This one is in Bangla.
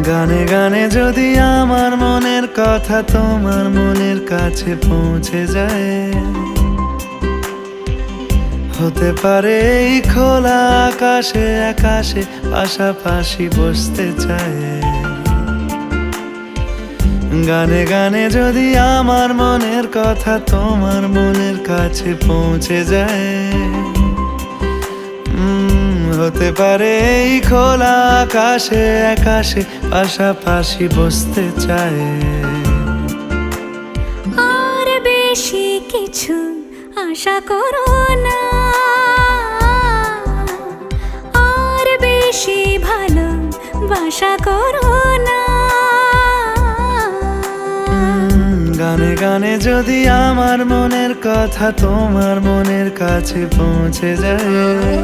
গানে গানে যদি আমার মনের কথা তোমার মনের কাছে পৌঁছে যায়, হতে পারে এই খোলা আকাশে আকাশে পাশাপাশি বসতে চায়। গানে গানে যদি আমার মনের কথা তোমার মনের কাছে পৌঁছে যায়, হতে পারে এই খোলা আকাশে আকাশে পাশাপাশি বসতে চায়। আর বেশি কিছু আশা করো না, আর বেশি ভালোবাসা করো না। গানে গানে যদি আমার মনের কথা তোমার মনের কাছে পৌঁছে যায়,